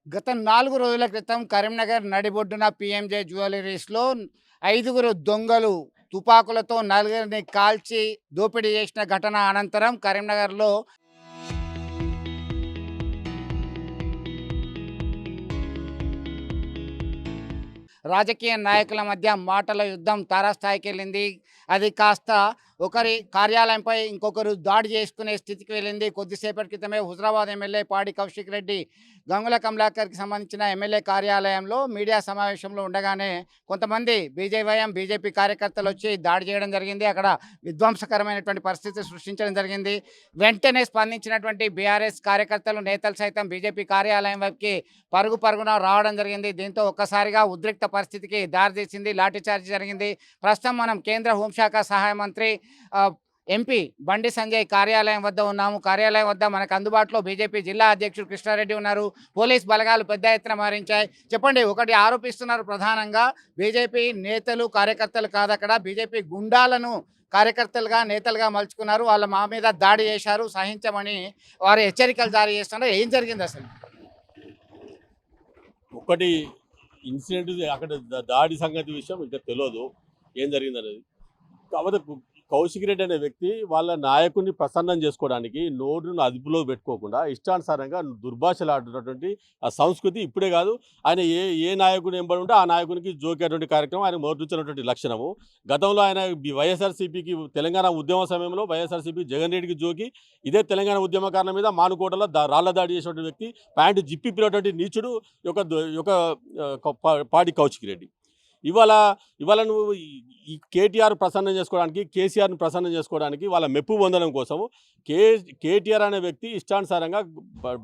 గత 4 రోజుల క్రితం కరీంనగర్ నడిబొడ్డున పీఎంజే జ్యువెలరీస్‌లో 5గురు దొంగలు తుపాకులతో నలుగురిని కాల్చి దోపిడీ చేసిన ఘటన అనంతరం కరీంనగర్‌లో రాజకీయ నాయకుల మధ్య మాటల యుద్ధం తారాస్థాయికెళ్ళింది. అది కాస్త ఒకరి కార్యాలయంపై ఇంకొకరు దాడి చేసుకునే స్థితికి వెళ్ళింది. కొద్దిసేపటి క్రితమే హుజరాబాద్ ఎమ్మెల్యే పాడి కౌశిక్ రెడ్డి గంగుల కమలాకర్‌కి సంబంధించిన ఎమ్మెల్యే కార్యాలయంలో మీడియా సమావేశంలో ఉండగానే కొంతమంది బీజేపీ కార్యకర్తలు వచ్చి దాడి చేయడం జరిగింది. అక్కడ విధ్వంసకరమైనటువంటి పరిస్థితి సృష్టించడం జరిగింది. వెంటనే స్పందించినటువంటి బీఆర్ఎస్ కార్యకర్తలు, నేతలు సైతం బీజేపీ కార్యాలయం వైపుకి పరుగున రావడం జరిగింది. దీంతో ఒక్కసారిగా ఉద్రిక్త పరిస్థితికి దారితీసింది. లాఠీచార్జ్ జరిగింది. ప్రస్తుతం మనం కేంద్ర హోంశాఖ సహాయ మంత్రి ఎంపీ బండి సంజయ్ కార్యాలయం వద్ద ఉన్నాము. కార్యాలయం వద్ద మనకు అందుబాటులో బీజేపీ జిల్లా అధ్యక్షుడు కృష్ణారెడ్డి ఉన్నారు. పోలీస్ బలగాలు పెద్ద ఎత్తున మారించాయి. చెప్పండి, ఒకటి ఆరోపిస్తున్నారు ప్రధానంగా బీజేపీ నేతలు కార్యకర్తలు కాదు, అక్కడ బీజేపీ గుండాలను కార్యకర్తలుగా నేతలుగా మలుచుకున్నారు. వాళ్ళ మా మీద దాడి చేశారు, సహించమని వారు హెచ్చరికలు జారీ చేస్తున్నారు. ఏం జరిగింది అసలు? ఒకటి ఇన్సిడెంట్ అక్కడ దాడి సంగతి విషయం ఇంకా తెలియదు ఏం జరిగిందనేది. కాకపోతే కౌశిక్ రెడ్డి అనే వ్యక్తి వాళ్ళ నాయకుడిని ప్రసన్నం చేసుకోవడానికి నోరును అదుపులో పెట్టుకోకుండా ఇష్టానుసారంగా దుర్భాషలాడుతున్నటువంటి ఆ సంస్కృతి ఇప్పుడే కాదు, ఆయన ఏ నాయకుని ఎంబడి ఉంటే ఆ నాయకునికి జోకేటువంటి కార్యక్రమం ఆయన మొదలుచున్నటువంటి లక్షణము. గతంలో ఆయన వైఎస్ఆర్సీపీకి తెలంగాణ ఉద్యమ సమయంలో వైఎస్ఆర్సీపీ జగన్ రెడ్డికి జోకి ఇదే తెలంగాణ ఉద్యమ కారణం మీద మానుకోటలో రాళ్ల దాడి చేసినటువంటి వ్యక్తి, ప్యాంటు జిప్పినటువంటి నీచుడు పాడి కౌశిక్ రెడ్డి. ఇవాళ ఇవాళ నువ్వు ఈ కేటీఆర్ ప్రసన్నం చేసుకోవడానికి, కేసీఆర్ని ప్రసన్నం చేసుకోవడానికి, వాళ్ళ మెప్పు పొందడం కోసము కేటీఆర్ అనే వ్యక్తి ఇష్టానుసారంగా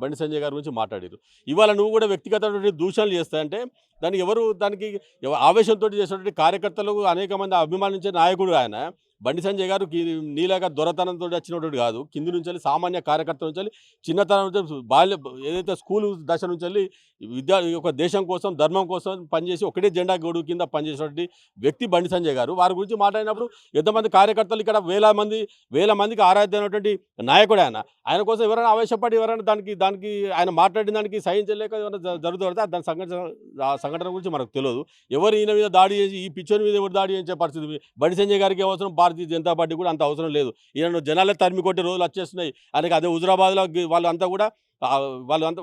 బండి సంజయ్ గారి గురించి మాట్లాడారు. ఇవాళ నువ్వు కూడా వ్యక్తిగతమైన దూషణలు చేస్తాయంటే దానికి ఆవేశంతో చేసినటువంటి కార్యకర్తలు అనేక మంది అభిమానించే నాయకుడు ఆయన. బండి సంజయ్ గారు నీలాగా దొరతనంతో వచ్చినటువంటి కాదు, కింది నుంచి వెళ్ళి సామాన్య కార్యకర్త నుంచి చిన్నతనం నుంచి ఏదైతే స్కూల్ దశ నుంచి వెళ్ళి ఒక దేశం కోసం, ధర్మం కోసం పనిచేసి ఒకటే జెండా గొడుగు కింద పనిచేసినటువంటి వ్యక్తి బండి సంజయ్ గారు. వారి గురించి మాట్లాడినప్పుడు ఎంతమంది కార్యకర్తలు ఇక్కడ వేల మందికి ఆరాధ్యమైనటువంటి నాయకుడు ఆయన కోసం ఎవరైనా ఆవేశపడి ఎవరైనా దానికి ఆయన మాట్లాడిన దానికి సహించలేక ఏమైనా జరుగుతుంటే దాని సంఘటన గురించి మనకు తెలియదు. ఎవరు ఈయన మీద దాడి చేసి, ఈ పిక్చర్ మీద ఎవరు దాడి చేసే పరిస్థితి బండి సంజయ్ గారికి అవసరం, భారతీయ జనతా పార్టీ కూడా అంత అవసరం లేదు. ఈయన జనాలే తరిమి కొట్టే రోజులు వచ్చేస్తున్నాయి. ఆయనకి అదే హుజరాబాద్లో వాళ్ళంతా కూడా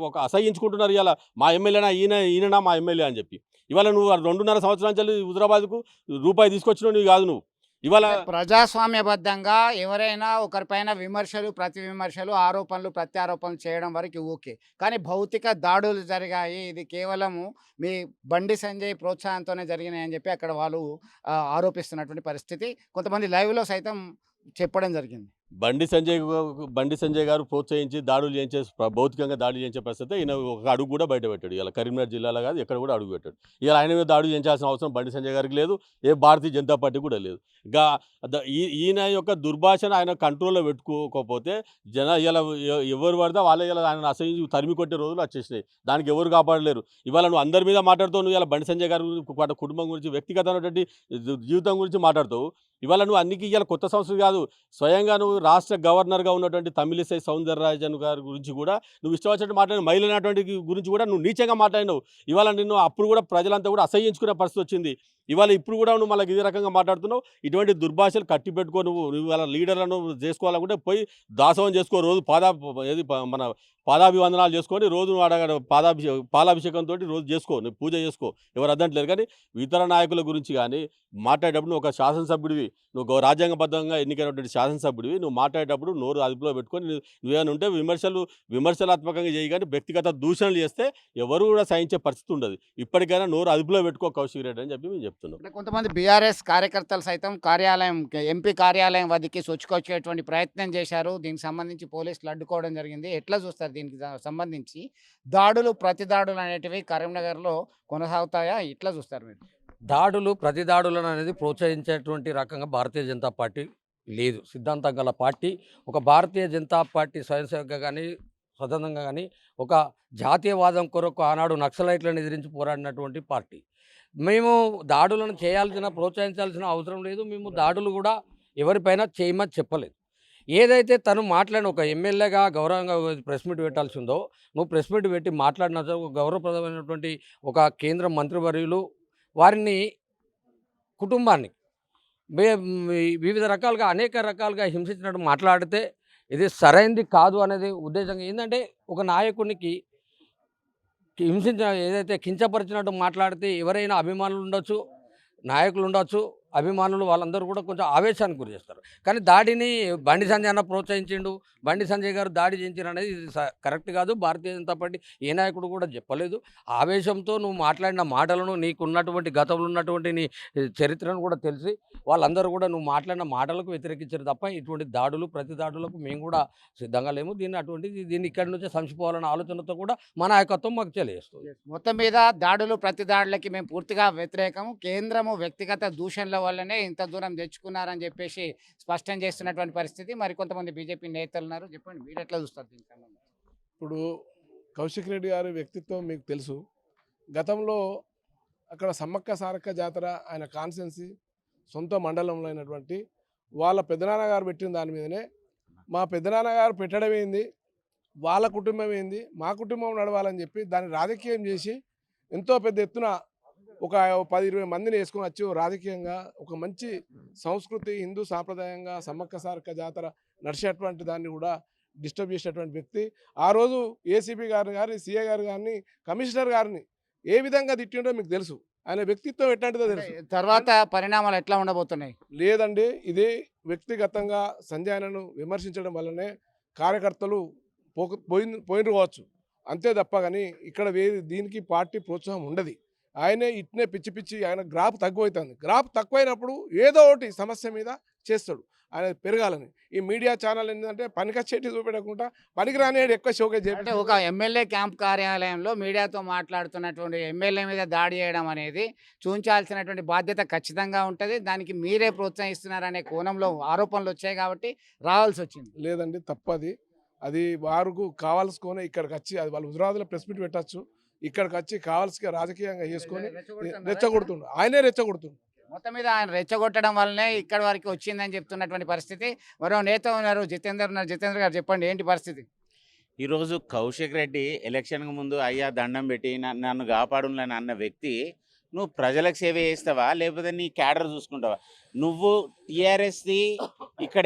ఒక అసహించుకుంటున్నారు. ఇవాళ మా ఎమ్మెల్యేనా ఈయననా మా ఎమ్మెల్యే అని చెప్పి. ఇవాళ నువ్వు 2.5 సంవత్సరాల నుంచి హుజరాబాద్కు రూపాయి తీసుకొచ్చినవి కాదు నువ్వు. ఇవాళ ప్రజాస్వామ్యబద్ధంగా ఎవరైనా ఒకరిపైన విమర్శలు, ప్రతి విమర్శలు, ఆరోపణలు, ప్రత్యారోపణలు చేయడం వరకు ఓకే. కానీ భౌతిక దాడులు జరిగాయి, ఇది కేవలము మీ బండి సంజయ్ ప్రోత్సాహంతోనే జరిగినాయని చెప్పి అక్కడ వాళ్ళు ఆరోపిస్తున్నటువంటి పరిస్థితి కొంతమంది లైవ్లో సైతం చెప్పడం జరిగింది. బండి సంజయ్ గారు ప్రోత్సహించి దాడులు చేయించే, భౌతికంగా దాడులు చేయించే పరిస్థితి ఈయన ఒక అడుగు కూడా బయట పెట్టాడు. ఇలా కరీంనగర్ జిల్లాలో కాదు, ఎక్కడ కూడా అడుగు పెట్టాడు. ఇలా ఆయన మీద దాడులు చేయించాల్సిన అవసరం బండి సంజయ్ గారికి లేదు, ఏ భారతీయ జనతా పార్టీ కూడా లేదు. ఇంకా ఈయన యొక్క దుర్భాషను ఆయన కంట్రోల్లో పెట్టుకోకపోతే ఇలా ఎవరు పడితే ఇలా ఆయన అసహ్యించి తరిమి కొట్టే రోజులు వచ్చేసినాయి. దానికి ఎవరు కాపాడలేరు. ఇవాళ నువ్వు అందరి మీద మాట్లాడుతావు, నువ్వు ఇలా బండి సంజయ్ గారి కుటుంబం గురించి, వ్యక్తిగతమైనటువంటి జీవితం గురించి మాట్లాడుతావు. ఇవాళ నువ్వు ఇవాళ కొత్త సంస్కృతి కాదు, స్వయంగా నువ్వు రాష్ట్ర గవర్నర్గా ఉన్నటువంటి తమిళిసై సౌందరరాజన్ గారి గురించి కూడా నువ్వు ఇష్టం వచ్చినట్టు మాట్లాడిన, మహిళనటువంటి గురించి కూడా నువ్వు నీచంగా మాట్లాడినావు. ఇవాళ నిన్ను అప్పుడు కూడా ప్రజలంతా కూడా అసహ్యించుకునే పరిస్థితి వచ్చింది. ఇవాళ ఇప్పుడు కూడా నువ్వు మళ్ళీ ఇదే రకంగా మాట్లాడుతున్నావు. ఇటువంటి దుర్భాషలు కట్టి పెట్టుకో. నువ్వు వాళ్ళ లీడర్లను చేసుకోవాలనుకుంటే పోయి దాసవం చేసుకో, రోజు మన పాదాభివందనాలు చేసుకొని రోజు పాలాభిషేకంతో రోజు చేసుకో, నువ్వు పూజ చేసుకో, ఎవరు అద్దంటలేరు. కానీ ఇతర నాయకుల గురించి కానీ మాట్లాడేటప్పుడు నువ్వు ఒక శాసనసభ్యుడివి, నువ్వు రాజ్యాంగబద్ధంగా ఎన్నికైనటువంటి శాసనసభ్యుడివి, నువ్వు మాట్లాడేటప్పుడు నోరు అదుపులో పెట్టుకొని నువ్వేమైనా ఉంటే విమర్శనాత్మకంగా చేయి, కానీ వ్యక్తిగత దూషణలు చేస్తే ఎవరు కూడా సహించే పరిస్థితి ఉండదు. ఇప్పటికైనా నోరు అదుపులో పెట్టుకో కౌశిక్ రెడ్డి అని చెప్పి మేము చెప్తున్నాం. కొంతమంది బీఆర్ఎస్ కార్యకర్తలు సైతం ఎంపీ కార్యాలయం వద్దకి సొచ్చుకొచ్చేటువంటి ప్రయత్నం చేశారు. దీనికి సంబంధించి పోలీసులు అడ్డుకోవడం జరిగింది. ఎట్లా చూస్తారు దీనికి సంబంధించి? దాడులు, ప్రతి దాడులు అనేటివి కరీంనగర్లో కొనసాగుతాయా? ఇట్లా చూస్తారు మీరు? దాడులు, ప్రతి దాడులను అనేది ప్రోత్సహించేటువంటి రకంగా భారతీయ జనతా పార్టీ లేదు. సిద్ధాంతం గల పార్టీ. ఒక భారతీయ జనతా పార్టీ స్వయం సేవకగా కానీ, స్వతంత్రంగా కానీ, ఒక జాతీయవాదం కొరకు ఆనాడు నక్సలైట్లను ఎదిరించి పోరాడినటువంటి పార్టీ. మేము దాడులను ప్రోత్సహించాల్సిన అవసరం లేదు. మేము దాడులు కూడా ఎవరిపైన చేయమని చెప్పలేదు. ఏదైతే తను మాట్లాడిన ఒక ఎమ్మెల్యేగా గౌరవంగా ప్రెస్ మీట్ పెట్టాల్సి ఉందో నువ్వు ప్రెస్ మీట్ పెట్టి మాట్లాడిన గౌరవప్రదమైనటువంటి ఒక కేంద్ర మంత్రివర్యులు వారిని కుటుంబాన్ని వివిధ రకాలుగా అనేక రకాలుగా హింసించినట్టు మాట్లాడితే ఇది సరైంది కాదు అనేది ఉద్దేశంగా ఏంటంటే ఒక నాయకునికి ఏదైతే కించపరిచినట్టు మాట్లాడితే ఎవరైనా అభిమానులు ఉండొచ్చు, నాయకులు ఉండొచ్చు, అభిమానులు వాళ్ళందరూ కూడా కొంచెం ఆవేశానికి గురి చేస్తారు. కానీ దాడిని బండి సంజయ్ అన్న ప్రోత్సహించిండు, బండి సంజయ్ గారు దాడి చేయించారు అనేది ఇది కరెక్ట్ కాదు. భారతీయ జనతా పార్టీ ఏ నాయకుడు కూడా చెప్పలేదు. ఆవేశంతో నువ్వు మాట్లాడిన మాటలను నీకున్నటువంటి గతంలో ఉన్నటువంటి నీ చరిత్రను కూడా తెలిసి వాళ్ళందరూ కూడా నువ్వు మాట్లాడిన మాటలకు వ్యతిరేకించారు తప్ప ఇటువంటి దాడులు ప్రతి దాడులకు మేము కూడా సిద్ధంగా లేము. దీన్ని ఇక్కడి నుంచే సంచిపోవాలన్న ఆలోచనతో కూడా మా నాయకత్వం మాకు తెలియజేస్తుంది. మొత్తం మీద దాడులు ప్రతి దాడులకి మేము పూర్తిగా వ్యతిరేకం. కేంద్రము వ్యక్తిగత దూషణల వల్లనే ఇంత దూరం తెచ్చుకున్నారని చెప్పేసి స్పష్టం చేస్తున్నటువంటి పరిస్థితి. మరికొంతమంది బీజేపీ నేతలు ఉన్నారు. చెప్పండి, మీరు ఎట్లా చూస్తారు దీనికి సంబంధించి? ఇప్పుడు కౌశిక్ రెడ్డి గారి వ్యక్తిత్వం మీకు తెలుసు. గతంలో అక్కడ సమ్మక్క సారక్క జాతర ఆయన కాన్స్టెన్సీ సొంత మండలంలో అయినటువంటి వాళ్ళ పెద్దనాన్నగారు పెట్టిన దాని మీదనే మా పెద్దనాన్నగారు పెట్టడం ఏంది, వాళ్ళ కుటుంబం ఏంది, మా కుటుంబం నడవాలని చెప్పి దాన్ని రాజకీయం చేసి ఎంతో పెద్ద ఎత్తున ఒక 10-20 మందిని వేసుకొని వచ్చి రాజకీయంగా ఒక మంచి సంస్కృతి హిందూ సాంప్రదాయంగా సమ్మక్క సారక్క జాతర నడిచేటువంటి దాన్ని కూడా డిస్టర్బ్ చేసేటువంటి వ్యక్తి. ఆ రోజు ఏసీపీ గారిని సిఐ గారిని కమిషనర్ గారిని ఏ విధంగా తిట్టిండో మీకు తెలుసు. ఆయన వ్యక్తిత్వం ఎట్లాంటిదో తెలుసు. తర్వాత పరిణామాలు ఎట్లా ఉండబోతున్నాయి? లేదండి, ఇది వ్యక్తిగతంగా సంజయ్ విమర్శించడం వల్లనే కార్యకర్తలు పోయిన కావచ్చు అంతే తప్ప కానీ ఇక్కడ దీనికి పార్టీ ప్రోత్సాహం ఉండదు. ఆయనే ఇట్నే పిచ్చి పిచ్చి ఆయన గ్రాఫ్ తక్కువైతుంది. గ్రాఫ్ తక్కువైనప్పుడు ఏదో ఒకటి సమస్య మీద చేస్తాడు ఆయన పెరగాలని. ఈ మీడియా ఛానల్ ఏంటంటే పనికొచ్చేటి చూపెట్టకుండా పనికిరానేడు ఎక్కువ షోకేజ్ అంటే ఒక ఎమ్మెల్యే క్యాంప్ కార్యాలయంలో మీడియాతో మాట్లాడుతున్నటువంటి ఎమ్మెల్యే మీద దాడి చేయడం అనేది చూంచాల్సినటువంటి బాధ్యత ఖచ్చితంగా ఉంటుంది. దానికి మీరే ప్రోత్సహిస్తున్నారనే కోణంలో ఆరోపణలు వచ్చాయి కాబట్టి రావాల్సి వచ్చింది. లేదండి, తప్పది. అది వారికి కావాల్సుకొని ఇక్కడికి వచ్చి అది వాళ్ళు హుజరాబాద్లో ప్రెస్ మీట్ పెట్టచ్చు, ఇక్కడికి వచ్చి కావాల్సిన రాజకీయంగా చేసుకొని రెచ్చగొడుతుండు. ఆయనే రెచ్చగొడుతుండు. మొత్తం మీద ఆయన రెచ్చగొట్టడం వల్లనే ఇక్కడి వరకు వచ్చిందని చెప్తున్నటువంటి పరిస్థితి. మరో నేత ఉన్నారు, జితేందర్ ఉన్నారు. జితేందర్ గారు చెప్పండి, ఏంటి పరిస్థితి? ఈరోజు కౌశిక్ రెడ్డి ఎలక్షన్కు ముందు అయ్యా దండం పెట్టి నన్ను కాపాడులని అన్న వ్యక్తి నువ్వు ప్రజలకు సేవ చేస్తావా లేకపోతే నీ క్యాడర్ చూసుకుంటావా? నువ్వు టీఆర్ఎస్ది ఇక్కడ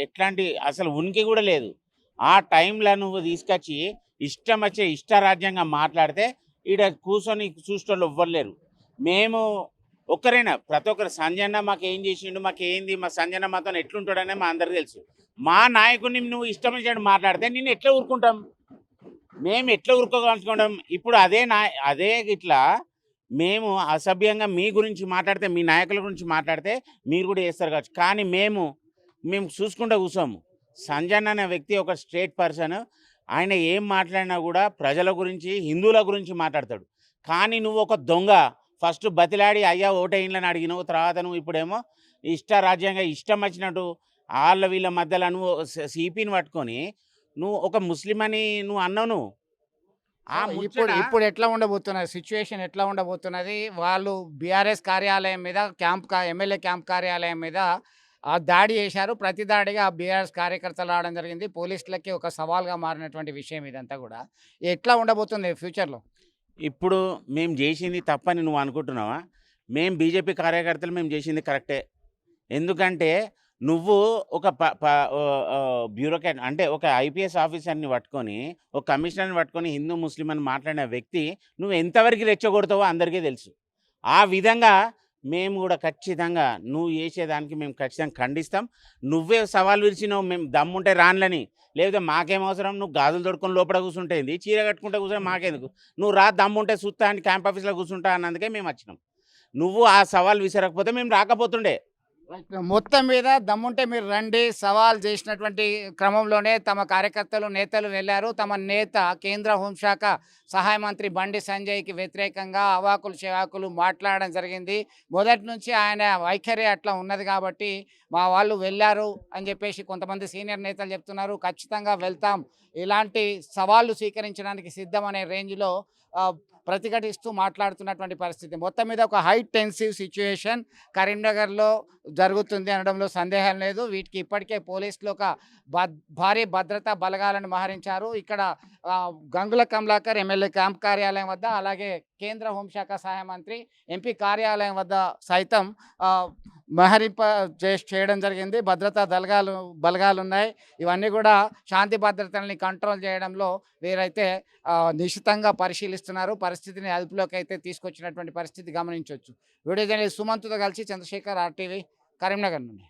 ఎట్లాంటి అసలు ఉనికి కూడా లేదు. ఆ టైంలో నువ్వు తీసుకొచ్చి ఇష్టం వచ్చే ఇష్టరాజ్యంగా మాట్లాడితే ఈడ కూర్చొని చూసేటోళ్ళు ఎవ్వరు. మేము ఒక్కరైనా ప్రతి ఒక్కరు సంజయన్న మాకు ఏం చేసిండు, మాకేంది, మా సంజయన్న మాతో ఎట్లుంటాడనే మా అందరికి తెలుసు. మా నాయకుడిని నువ్వు ఇష్టం వచ్చినట్టు మాట్లాడితే నిన్ను ఎట్లా ఊరుకుంటాం? మేము ఎట్లా ఊరుకోగలుచుకుంటాం? ఇప్పుడు అదే ఇట్లా మేము అసభ్యంగా మీ గురించి మాట్లాడితే, మీ నాయకుల గురించి మాట్లాడితే మీరు కూడా చేస్తారు కావచ్చు. కానీ మేము చూసుకుంటూ కూర్చోము. సంజయ్ అనే వ్యక్తి ఒక స్ట్రేట్ పర్సన్. ఆయన ఏం మాట్లాడినా కూడా ప్రజల గురించి, హిందువుల గురించి మాట్లాడతాడు. కానీ నువ్వు ఒక దొంగ. ఫస్ట్ బతిలాడి అయ్యా ఓటేయిండ్లని అడిగినావు, తర్వాత నువ్వు ఇప్పుడేమో ఇష్టరాజ్యంగా ఇష్టం వచ్చినట్టు వీళ్ళ మధ్యలో నువ్వు సిపిని పట్టుకొని నువ్వు ఒక ముస్లిం అని నువ్వు అన్నావు. ఇప్పుడు ఎట్లా ఉండబోతున్నది సిచ్యువేషన్? ఎట్లా ఉండబోతున్నది? వాళ్ళు బీఆర్ఎస్ కార్యాలయం మీద ఎమ్మెల్యే క్యాంప్ కార్యాలయం మీద దాడి చేశారు. ప్రతి దాడిగా బీఆర్ఎస్ కార్యకర్తలు రావడం జరిగింది. పోలీసులకి ఒక సవాల్గా మారినటువంటి విషయం ఇదంతా కూడా. ఎట్లా ఉండబోతుంది ఫ్యూచర్లో? ఇప్పుడు మేము చేసింది తప్పని నువ్వు అనుకుంటున్నావా? మేము బీజేపీ కార్యకర్తలు మేము చేసింది కరెక్టే. ఎందుకంటే నువ్వు ఒక బ్యూరోక్రాట్ అంటే ఒక ఐపీఎస్ ఆఫీసర్ని పట్టుకొని, ఒక కమిషనర్ని పట్టుకొని హిందూ ముస్లిం అని మాట్లాడిన వ్యక్తి నువ్వు ఎంతవరకు రెచ్చగొడతావో అందరికీ తెలుసు. ఆ విధంగా మేము కూడా ఖచ్చితంగా నువ్వు చేసేదానికి మేము ఖచ్చితంగా ఖండిస్తాం. నువ్వే సవాల్ విరిచినావు, మేము దమ్ముంటే రాన్లని, లేకపోతే మాకేం అవసరం, నువ్వు గాజులు తొడుకొని లోపల కూర్చుంటేంది, చీర కట్టుకుంటే కూర్చొని మాకెందుకు, నువ్వు రా దమ్ముంటే చూస్తా అని క్యాంప్ ఆఫీస్లో కూర్చుంటా అన్నందుకే మేము వచ్చినాం. నువ్వు ఆ సవాల్ విసరకపోతే మేము రాకపోతుండే. మొత్తం మీద దమ్ముంటే మీరు రండి సవాల్ చేసినటువంటి క్రమంలోనే తమ కార్యకర్తలు నేతలు వెళ్ళారు. తమ నేత కేంద్ర హోంశాఖ సహాయ మంత్రి బండి సంజయ్కి వ్యతిరేకంగా అవాకులు చెవాకులు మాట్లాడడం జరిగింది. మొదటి నుంచి ఆయన వైఖరి అట్లా ఉన్నది కాబట్టి మా వాళ్ళు వెళ్ళారు అని చెప్పేసి కొంతమంది సీనియర్ నేతలు చెప్తున్నారు. ఖచ్చితంగా వెళ్తాం, ఇలాంటి సవాళ్ళు స్వీకరించడానికి సిద్ధం అనే రేంజ్లో ప్రతిఘటిస్తూ మాట్లాడుతున్నటువంటి పరిస్థితి. మొత్తం మీద ఒక హై టెన్సివ్ సిచ్యుయేషన్ కరీంనగర్లో జరుగుతుంది అనడంలో సందేహం లేదు. వీటికి ఇప్పటికే పోలీసులు ఒక భారీ భద్రతా బలగాలను మోహరించారు. ఇక్కడ గంగుల కమలాకర్ ఎమ్మెల్యే క్యాంప్ కార్యాలయం వద్ద, అలాగే కేంద్ర హోంశాఖ సహాయ మంత్రి ఎంపీ కార్యాలయం వద్ద సైతం మోహరింప చేయడం జరిగింది. భద్రతా బలగాలు ఉన్నాయి. ఇవన్నీ కూడా శాంతి భద్రతల్ని కంట్రోల్ చేయడంలో వీరైతే నిశితంగా పరిశీలిస్తున్నారు. పరిస్థితిని అదుపులోకి అయితే తీసుకొచ్చినటువంటి పరిస్థితి గమనించవచ్చు. వీడియో జర్నలిస్ట్ సుమంత్తో కలిసి చంద్రశేఖర్, RTV, కరీంనగర్ నుండి.